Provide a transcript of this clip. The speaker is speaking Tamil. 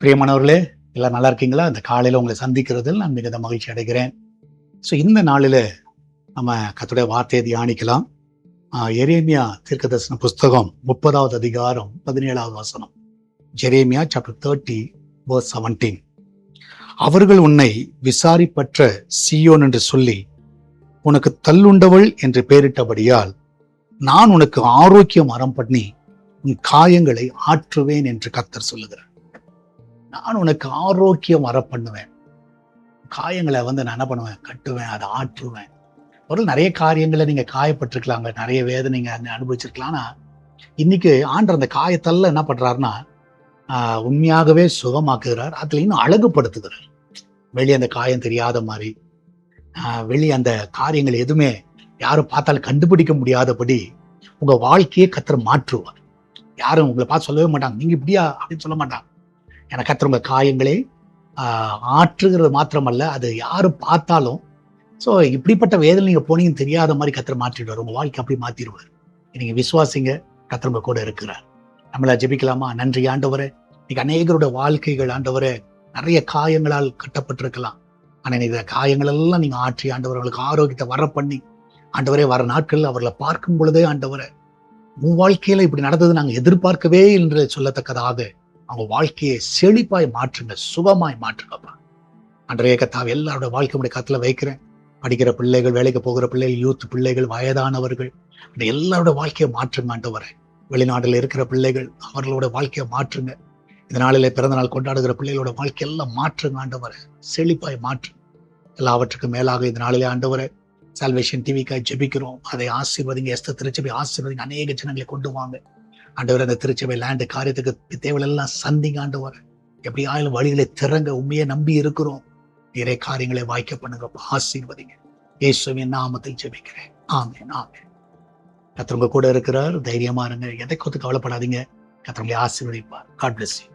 பிரியமானவர்களே, எல்லாம் நல்லா இருக்கீங்களா? இந்த காலையில் உங்களை சந்திக்கிறதில் நான் மிகுந்த மகிழ்ச்சி அடைகிறேன். ஸோ இந்த நாளில் நம்ம கர்த்தருடைய வார்த்தையை தியானிக்கலாம். எரேமியா தீர்க்கதரிசன புஸ்தகம் 30வது அதிகாரம் 17வது வசனம். எரேமியா சாப்டர் 30 verse 17. அவர்கள் உன்னை விசாரிப்பற்ற சீயோன் என்று சொல்லி உனக்கு தள்ளுண்டவள் என்று பெயரிட்டபடியால் நான் உனக்கு ஆரோக்கியம் வரம் பண்ணி உன் காயங்களை ஆற்றுவேன் என்று கர்த்தர் சொல்லுகிறார். நான் உனக்கு ஆரோக்கியம் வர பண்ணுவேன். காயங்களை நான் என்ன பண்ணுவேன்? கட்டுவேன், அதை ஆற்றுவேன். ஒரு நிறைய காரியங்களை நீங்க காயப்பட்டிருக்கலாங்க, நிறைய வேதனைங்க அனுபவிச்சிருக்கலாம். ஆனா இன்னைக்கு ஆண்டவர் அந்த காயத்தெல்லாம் என்ன பண்றாருன்னா உண்மையாகவே சுகமாக்குகிறார். அதுல இன்னும் அழகுபடுத்துகிறார். வெளியே அந்த காயம் தெரியாத மாதிரி, வெளியே அந்த காரியங்கள் எதுவுமே யாரும் பார்த்தாலும் கண்டுபிடிக்க முடியாதபடி உங்க வாழ்க்கையை கர்த்தர் மாற்றுவார். யாரும் உங்களை பார்த்து சொல்லவே மாட்டாங்க, நீங்க இப்படியா அப்படின்னு சொல்ல மாட்டாங்க. ஏன்னா கர்த்தர் உங்க காயங்களை ஆற்றுகிறது மாத்திரமல்ல, அது யாரும் பார்த்தாலும் ஸோ இப்படிப்பட்ட வேதனை நீங்க போனீங்கன்னு தெரியாத மாதிரி கர்த்தர் மாற்றிடுவார். உங்க வாழ்க்கை அப்படி மாத்திடுவார். நீங்க விசுவாசிங்க, கர்த்தர் உங்க கூட இருக்கிறார். நம்மள ஜெபிக்கலாமா? நன்றி ஆண்டவரே. இன்னைக்கு அநேகரோட வாழ்க்கைகள் ஆண்டவரே நிறைய காயங்களால் கட்டப்பட்டிருக்கலாம். ஆனா இந்த காயங்கள் எல்லாம் நீங்க ஆற்றி ஆண்டவர் அவர்களுக்கு ஆரோக்கியத்தை வர பண்ணி ஆண்டவரே வர நாட்கள் அவர்களை பார்க்கும் பொழுதே ஆண்டவரே உன் வாழ்க்கையில இப்படி நடந்தது நாங்கள் எதிர்பார்க்கவே என்று சொல்லத்தக்கதாக அவங்க வாழ்க்கையை செழிப்பாய் மாற்றுங்க, சுகமாய் மாற்றுங்கப்பா. அன்றைய கர்த்தாவே எல்லாரோட வாழ்க்கையுடைய கத்துல வைக்கிறேன். படிக்கிற பிள்ளைகள், வேலைக்கு போகிற பிள்ளைகள், யூத் பிள்ளைகள், வயதானவர்கள், அந்த எல்லாரோட வாழ்க்கையை மாற்றுங்க ஆண்டவரே. வெளிநாடுல இருக்கிற பிள்ளைகள் அவர்களோட வாழ்க்கையை மாற்றுங்க. இந்த நாளிலே பிறந்த நாள் கொண்டாடுகிற பிள்ளைகளோட வாழ்க்கையெல்லாம் மாற்றுங்க ஆண்டவரே, செழிப்பாய் மாற்றுங்க. எல்லாவற்றுக்கும் மேலாக இந்த நாளிலே ஆண்டவரே சால்வேஷன் டிவிக்காய் ஜெபிக்கிறோம். அதை ஆசீர்வதிங்க. எஸ்தர் திருச்சபை ஆசீர்வதிங்க. அநேக ஜனங்களை கொண்டு வாங்க ஆண்டவர். அந்த திருச்சபை லேண்டு காரியத்துக்கு தேவையெல்லாம் சந்திங்க ஆண்டவர். எப்படி ஆயிரம் வழிகளை திறங்க, உண்மையை நம்பி இருக்கிறோம். நிறைய காரியங்களை வாய்க்க பண்ணுங்க, ஆசீர்வதிங்க. இயேசுவின் நாமத்தில் ஜெபிக்கிறேன். ஆமென், ஆமென். கர்த்தர் உங்க கூட இருக்கிறார். தைரியமா இருங்க. எதை குறித்து கவலைப்படாதீங்க. கர்த்தர் உங்களை ஆசீர்வதிப்பார். God bless you.